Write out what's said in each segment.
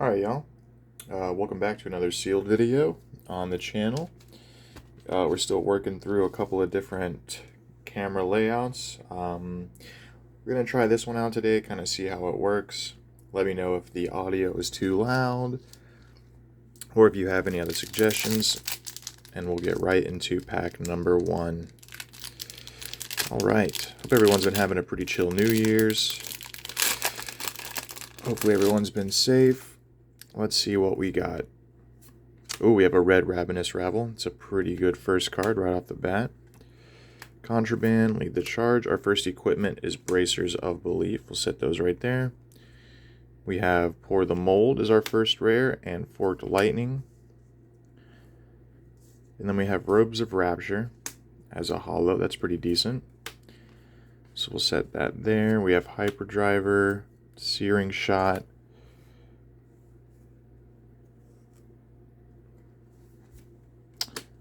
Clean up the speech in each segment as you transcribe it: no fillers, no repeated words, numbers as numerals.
Alright, y'all. Welcome back to another sealed video on the channel. We're still working through a couple of different camera layouts. We're going to try this one out today, kind of see how it works. Let me know if the audio is too loud or if you have any other suggestions, and we'll get right into pack number one. Alright, hope everyone's been having a pretty chill New Year's. Hopefully everyone's been safe. Let's see what we got. Oh, we have a red Ravenous Rabble. It's a pretty good first card right off the bat. Contraband, lead the charge. Our first equipment is Bracers of Belief. We'll set those right there. We have Pour the Mold as our first rare, and Forked Lightning. And then we have Robes of Rapture as a holo. That's pretty decent. So we'll set that there. We have Hyperdriver, Searing Shot,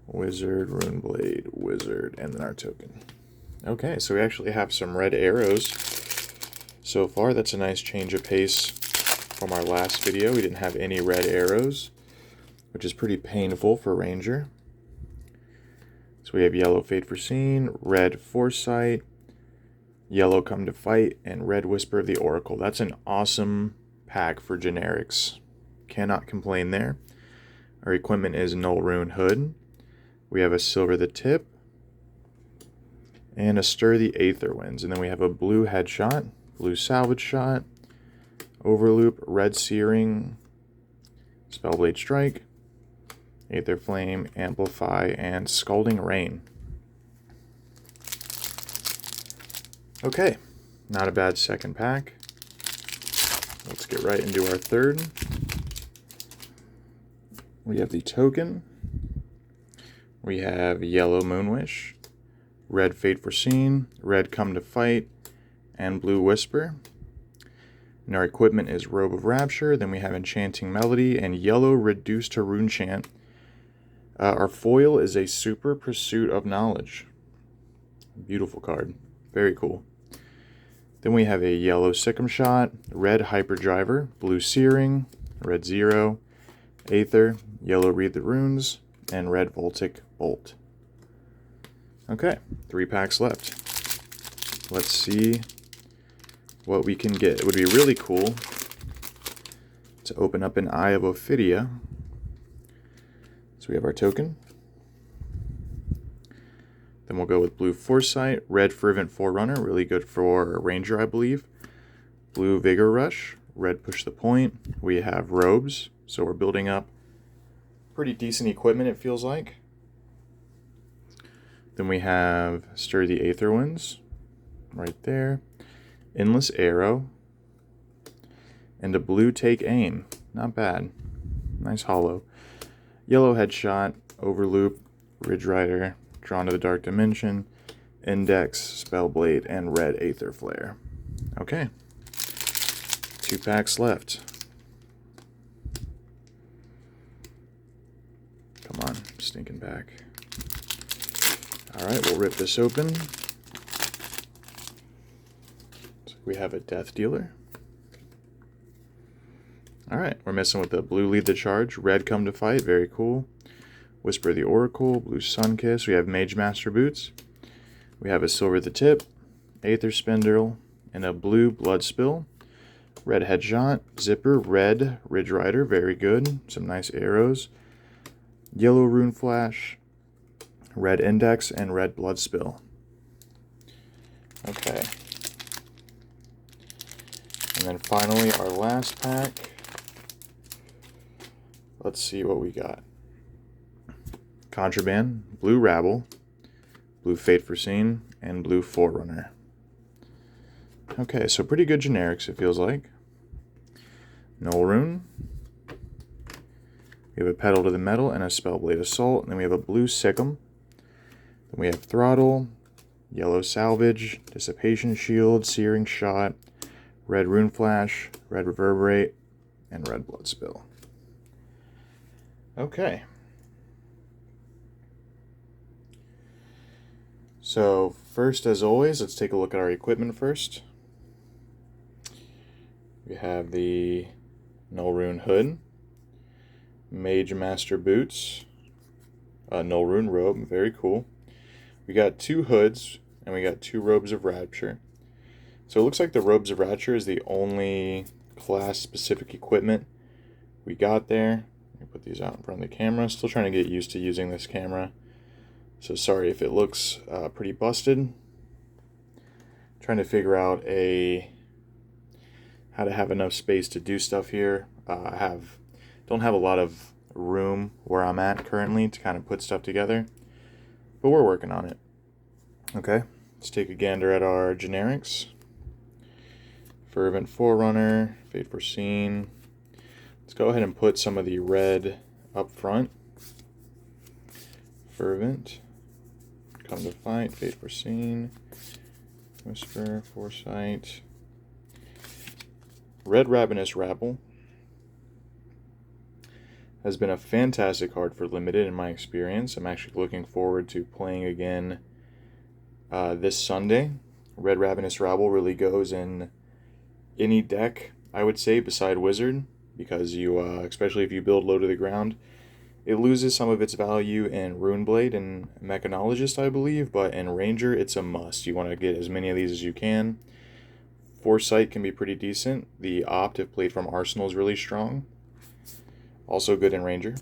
Wizard, Runeblade, Wizard, and then our token. Okay, so we actually have some red arrows so far. That's a nice change of pace from our last video. We didn't have any red arrows, which is pretty painful for Ranger. So we have yellow Fate Foreseen, red Foresight, yellow Come to Fight, and red Whisper of the Oracle. That's an awesome pack for generics. Cannot complain there. Our equipment is Null Rune Hood. We have a Silver the Tip, and a Stir the Aether Winds. And then we have a blue Headshot, blue Salvage Shot, Overloop, red Searing, Spellblade Strike, Aether Flame, Amplify, and Scalding Rain. Okay, not a bad second pack. Let's get right into our third. We have the token. We have yellow Moonwish, red Fate Foreseen, red Come to Fight, and blue Whisper. And our equipment is Robe of Rapture. Then we have Enchanting Melody and yellow Reduced to Runechant. Our foil is a Super Pursuit of Knowledge. Beautiful card. Very cool. Then we have a yellow Sikkim Shot, red Hyperdriver, blue Searing, red Zero, Aether, yellow Read the Runes, and red Voltic Bolt. Okay, 3 packs left. Let's see what we can get. It would be really cool to open up an Eye of Ophidia. So we have our token. Then we'll go with blue Foresight, red Fervent Forerunner, really good for Ranger, I believe. Blue Vigor Rush, red Push the Point. We have Robes, so we're building up pretty decent equipment, it feels like. Then we have Stir the Aether Winds, right there. Endless Arrow, and a blue Take Aim. Not bad. Nice holo. Yellow Headshot, Overloop, Ridge Rider, Drawn to the Dark Dimension, Index, Spellblade, and red Aether Flare. Okay. 2 packs left. Come on, stinking back. Alright, we'll rip this open. So we have a Death Dealer. Alright, we're messing with the blue Lead the Charge, red Come to Fight, very cool. Whisper of the Oracle, blue Sunkiss. We have Mage Master Boots. We have a Silver the Tip, Aether Spindle, and a blue Blood Spill. Red Headshot, Zipper, red Ridge Rider, very good. Some nice arrows. Yellow Rune Flash, red Index, and red Blood Spill. Okay. And then finally, our last pack. Let's see what we got. Contraband, blue Rabble, blue Fate Foreseen, and blue Forerunner. Okay, so pretty good generics, it feels like. Null Rune. We have a Pedal to the Metal and a Spellblade Assault. And then we have a blue Sikkim. Then we have Throttle, yellow Salvage, Dissipation Shield, Searing Shot, red Rune Flash, red Reverberate, and red Blood Spill. Okay. So first, as always, let's take a look at our equipment first. We have the Null Rune Hood, Mage Master Boots, Null Rune Robe, very cool. We got 2 hoods, and we got 2 Robes of Rapture. So it looks like the Robes of Rapture is the only class-specific equipment we got there. Let me put these out in front of the camera. Still trying to get used to using this camera, so sorry if it looks pretty busted. Trying to figure out how to have enough space to do stuff here. Don't have a lot of room where I'm at currently to kind of put stuff together, but we're working on it. Okay, let's take a gander at our generics. Fervent Forerunner, Fate Foreseen. Let's go ahead and put some of the red up front. Fervent, Come to Fight, Fate Foreseen, Whisper, Foresight. Red Ravenous Rabble has been a fantastic card for Limited in my experience. I'm actually looking forward to playing again this Sunday. Red Ravenous Rabble really goes in any deck, I would say, beside Wizard, because you, especially if you build low to the ground, it loses some of its value in Runeblade and Mechanologist, I believe, but in Ranger, it's a must. You want to get as many of these as you can. Foresight can be pretty decent. The Opt, if played from Arsenal, is really strong. Also good in Ranger.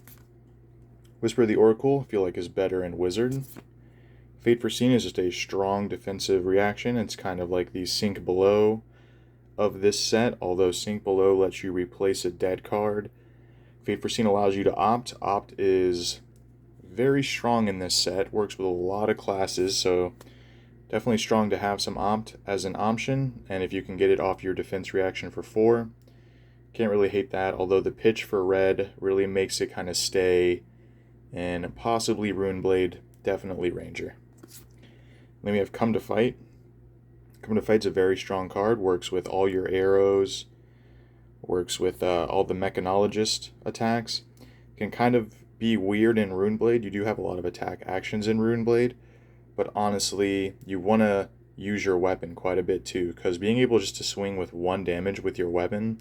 Whisper of the Oracle, I feel like is better in Wizard. Fate Foreseen is just a strong defensive reaction. It's kind of like the Sink Below of this set, although Sink Below lets you replace a dead card. Fate Foreseen allows you to opt. Opt is very strong in this set, works with a lot of classes, so definitely strong to have some opt as an option, and if you can get it off your defense reaction for 4, can't really hate that, although the pitch for red really makes it kind of stay in possibly Runeblade, definitely Ranger. Then we have Come to Fight. Come to Fight's a very strong card, works with all your arrows, works with all the Mechanologist attacks. Can kind of be weird in Runeblade. You do have a lot of attack actions in Runeblade, but honestly, you want to use your weapon quite a bit too, because being able just to swing with 1 damage with your weapon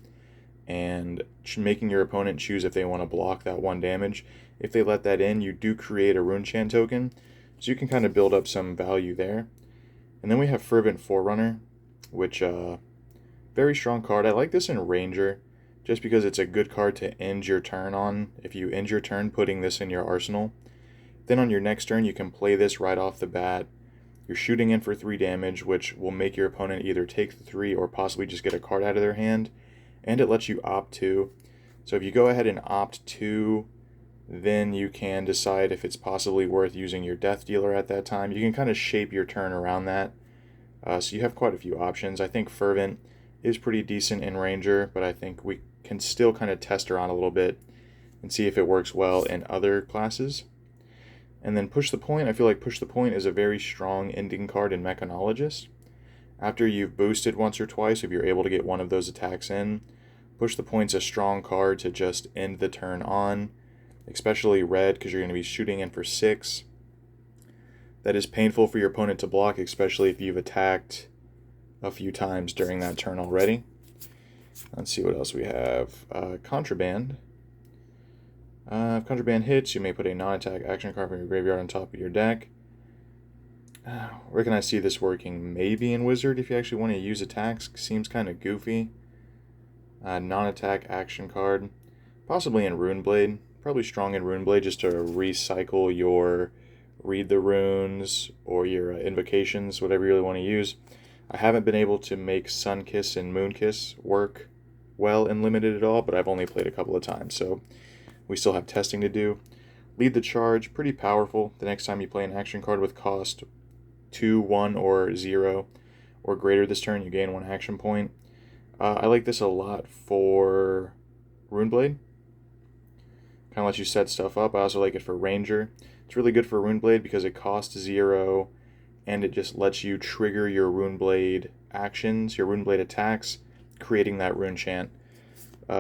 and making your opponent choose if they want to block that 1 damage, if they let that in, you do create a Rune Chant token, so you can kind of build up some value there. And then we have Fervent Forerunner, which very strong card. I like this in Ranger just because it's a good card to end your turn on. If you end your turn putting this in your arsenal, then on your next turn you can play this right off the bat. You're shooting in for 3 damage, which will make your opponent either take the 3 or possibly just get a card out of their hand, and it lets you opt 2. So if you go ahead and opt 2, then you can decide if it's possibly worth using your Death Dealer at that time. You can kind of shape your turn around that. So you have quite a few options. I think Fervent is pretty decent in Ranger, but I think we can still kind of test around a little bit and see if it works well in other classes. And then Push the Point. I feel like Push the Point is a very strong ending card in Mechanologist. After you've boosted once or twice, if you're able to get one of those attacks in, Push the Point's a strong card to just end the turn on, especially red, because you're going to be shooting in for 6. That is painful for your opponent to block, especially if you've attacked a few times during that turn already. Let's see what else we have. Contraband. If Contraband hits, you may put a non-attack action card from your graveyard on top of your deck. Where can I see this working? Maybe in Wizard if you actually want to use attacks. Seems kind of goofy. Non-attack action card. Possibly in Runeblade. Probably strong in Runeblade just to recycle your Read the Runes or your invocations, whatever you really want to use. I haven't been able to make Sunkiss and Moonkiss work well in Limited at all, but I've only played a couple of times, so we still have testing to do. Lead the Charge, pretty powerful. The next time you play an action card with cost 2, 1, or 0 or greater this turn, you gain 1 action point. I like this a lot for Runeblade. Kind of lets you set stuff up. I also like it for Ranger. It's really good for Runeblade because it costs 0, and it just lets you trigger your Runeblade actions, your Runeblade attacks, creating that Rune Chant.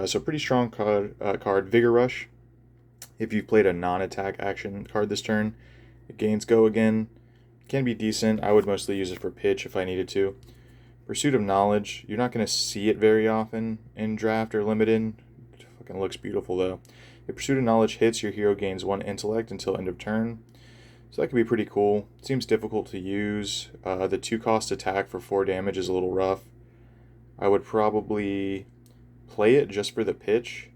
So pretty strong card. Vigor Rush. If you played a non-attack action card this turn, it gains Go again. Can be decent. I would mostly use it for pitch if I needed to. Pursuit of Knowledge. You're not going to see it very often in Draft or Limited and looks beautiful though. If Pursuit of Knowledge hits, your hero gains 1 intellect until end of turn. So that could be pretty cool. It seems difficult to use. The 2-cost attack for 4 damage is a little rough. I would probably play it just for the pitch.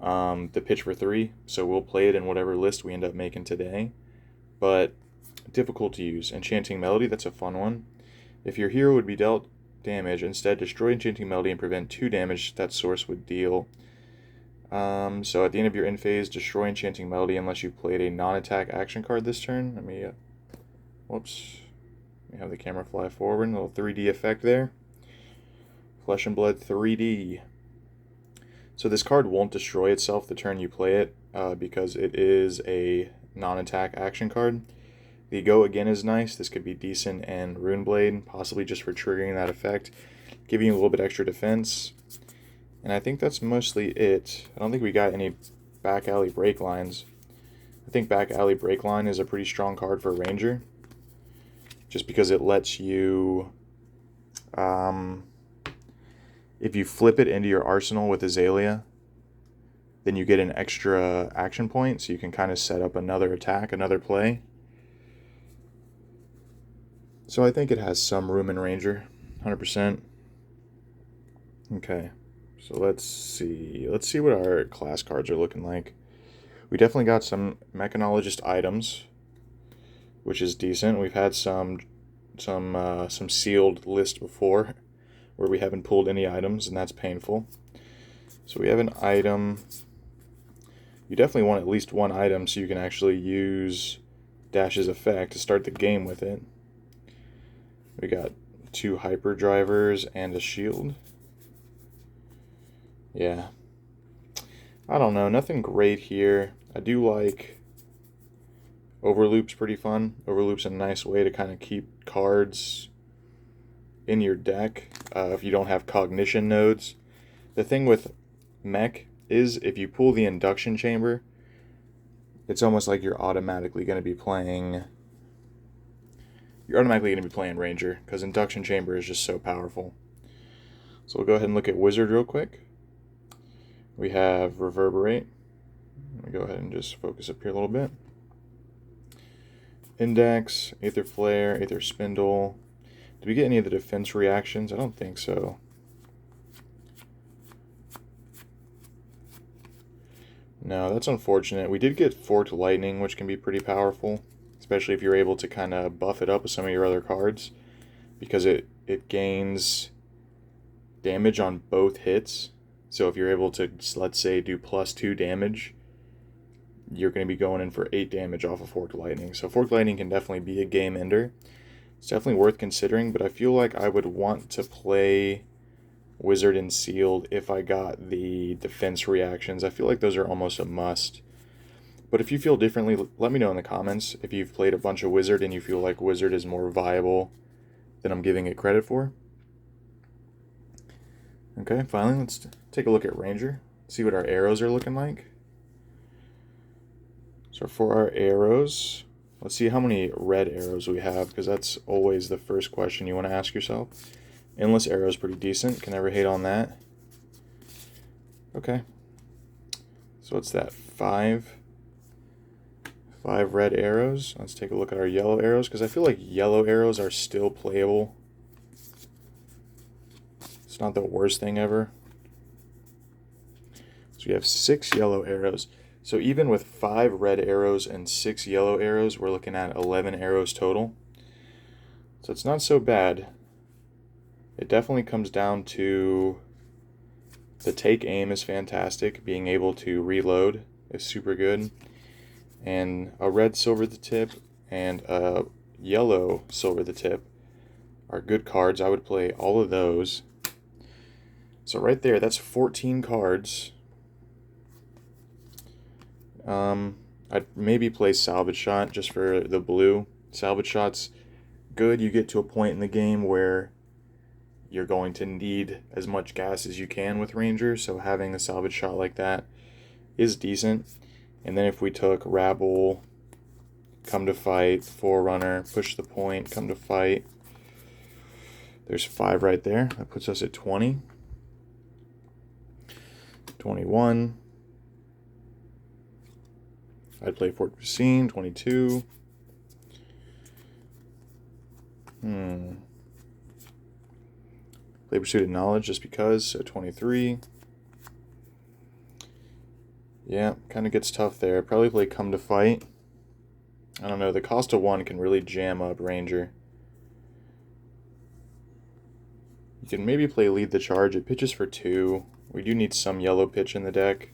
The pitch for 3, so we'll play it in whatever list we end up making today. But difficult to use. Enchanting Melody, that's a fun one. If your hero would be dealt damage, instead destroy Enchanting Melody and prevent 2 damage that source would deal. So at the end of your end phase, destroy Enchanting Melody unless you played a non-attack action card this turn. Let me, whoops. Let me have the camera fly forward. A little 3D effect there. Flesh and Blood 3D. So this card won't destroy itself the turn you play it, because it is a non-attack action card. The Go Again is nice. This could be decent, and Runeblade, possibly just for triggering that effect, giving you a little bit extra defense. And I think that's mostly it. I don't think we got any Back Alley Break Lines. I think Back Alley Break Line is a pretty strong card for Ranger, just because it lets you, if you flip it into your arsenal with Azalea, then you get an extra action point, so you can kind of set up another attack, another play. So I think it has some room in Ranger, 100%. Okay, so let's see. Let's see what our class cards are looking like. We definitely got some Mechanologist items, which is decent. We've had some sealed list before, where we haven't pulled any items, and that's painful. So we have an item. You definitely want at least one item so you can actually use Dash's effect to start the game with it. We got 2 hyperdrivers and a shield. Yeah. I don't know, nothing great here. I do like Overloop's pretty fun. Overloop's a nice way to kind of keep cards in your deck if you don't have cognition nodes. The thing with Mech is if you pull the Induction Chamber, it's almost like you're automatically going to be playing Ranger, because Induction Chamber is just so powerful. So we'll go ahead and look at Wizard real quick. We have Reverberate. Let me go ahead and just focus up here a little bit. Index, Aether Flare, Aether Spindle. Did we get any of the defense reactions? I don't think so. No, that's unfortunate. We did get Forked Lightning, which can be pretty powerful, especially if you're able to kind of buff it up with some of your other cards, because it gains damage on both hits. So if you're able to, let's say, do +2 damage, you're going to be going in for 8 damage off of Forked Lightning. So Forked Lightning can definitely be a game ender. It's definitely worth considering, but I feel like I would want to play Wizard and Sealed if I got the defense reactions. I feel like those are almost a must. But if you feel differently, let me know in the comments if you've played a bunch of Wizard and you feel like Wizard is more viable than I'm giving it credit for. Okay, finally, let's take a look at Ranger, see what our arrows are looking like. So for our arrows, let's see how many red arrows we have, because that's always the first question you want to ask yourself. Endless arrow is pretty decent, can never hate on that. Okay, so what's that, 5 red arrows. Let's take a look at our yellow arrows, because I feel like yellow arrows are still playable. It's not the worst thing ever. So we have 6 yellow arrows. So even with 5 red arrows and 6 yellow arrows, we're looking at 11 arrows total. So it's not so bad. It definitely comes down to the take aim is fantastic. Being able to reload is super good. And a red silver the tip and a yellow silver the tip are good cards. I would play all of those. So right there, that's 14 cards. I'd maybe play Salvage Shot just for the blue. Salvage Shot's good. You get to a point in the game where you're going to need as much gas as you can with Ranger, so having a Salvage Shot like that is decent. And then if we took Rabble, Come to Fight, Forerunner, Push the Point, Come to Fight, there's 5 right there. That puts us at 20. 21. I'd play Fort Racine, 22. Play Pursuit of Knowledge just because, so 23. Yeah, kind of gets tough there. Probably play Come to Fight. I don't know, the cost of 1 can really jam up Ranger. You can maybe play Lead the Charge. It pitches for 2. We do need some yellow pitch in the deck.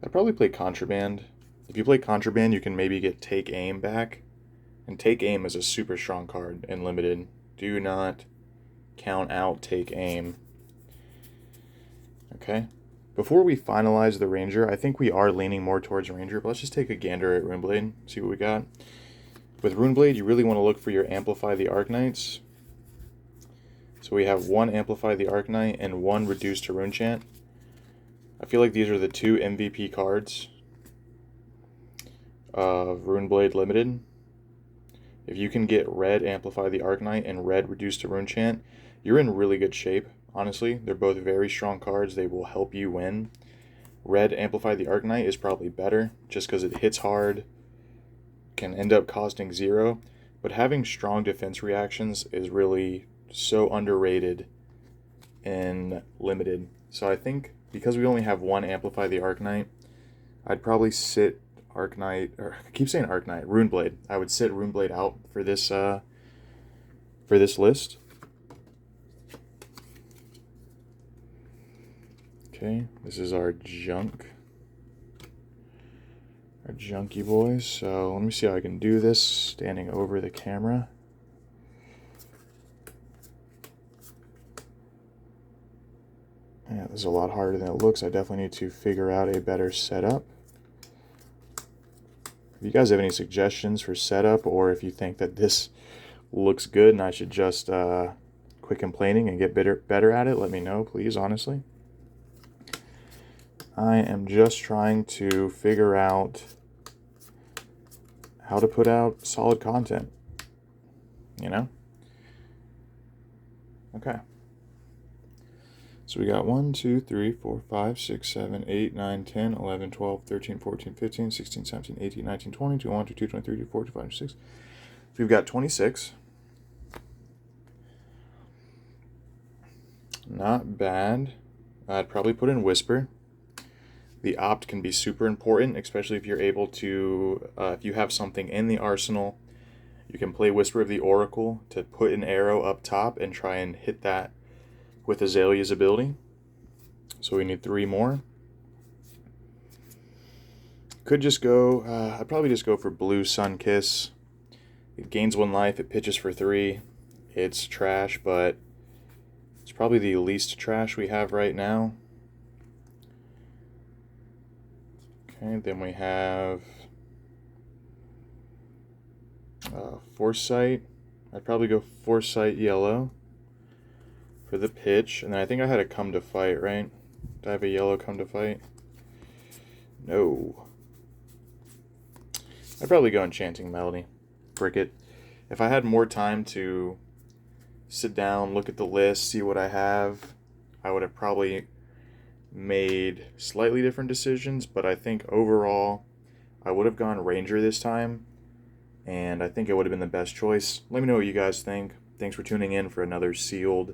I'd probably play Contraband. If you play Contraband, you can maybe get Take Aim back. And Take Aim is a super strong card in Limited. Do not count out Take Aim. Okay. Before we finalize the Ranger, I think we are leaning more towards Ranger, but let's just take a gander at Runeblade, see what we got. With Runeblade, you really want to look for your Amplify the Arknights. So we have 1 Amplify the Arknight and 1 Reduce to Runechant. I feel like these are the 2 MVP cards of Runeblade Limited. If you can get red Amplify the Arknight and red Reduce to Runechant, you're in really good shape, honestly. They're both very strong cards. They will help you win. Red Amplify the Arknight is probably better, just because it hits hard, can end up costing 0. But having strong defense reactions is really so underrated in Limited. So I think because we only have 1 Amplify the Arknight, I'd probably sit Arknight, or I keep saying Arknight, Runeblade. I would sit Runeblade out for this list. Okay, this is our junk. Our junky boys. So let me see how I can do this standing over the camera. Yeah, this is a lot harder than it looks. I definitely need to figure out a better setup. If you guys have any suggestions for setup, or if you think that this looks good and I should just quit complaining and get better at it, let me know, please, honestly. I am just trying to figure out how to put out solid content, you know? Okay. So we got 1, 2, 3, 4, 5, 6, 7, 8, 9, 10, 11, 12, 13, 14, 15, 16, 17, 18, 19, 20, 21, 22, 23, 24, 25, 26. So we've got 26. Not bad. I'd probably put in Whisper. The opt can be super important, especially if you're able to, if you have something in the arsenal, you can play Whisper of the Oracle to put an arrow up top and try and hit that with Azalea's ability. So we need 3 more. Could just go, I'd probably just go for Blue Sunkiss. It gains 1 life, it pitches for 3. It's trash, but it's probably the least trash we have right now. Okay, then we have Foresight. I'd probably go Foresight yellow for the pitch. And then I think I had a Come to Fight, right? Did I have a yellow Come to Fight? No. I'd probably go Enchanting Melody. Frick it. If I had more time to sit down, look at the list, see what I have, I would have probably made slightly different decisions, but I think overall I would have gone Ranger this time, and I think it would have been the best choice. Let me know what you guys think. Thanks for tuning in for another sealed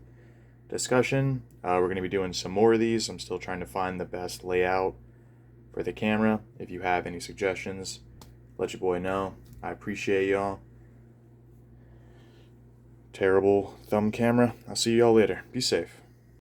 discussion. We're going to be doing some more of these. I'm still trying to find the best layout for the camera. If you have any suggestions, let your boy know. I appreciate y'all. Terrible thumb camera. I'll see y'all later. Be safe.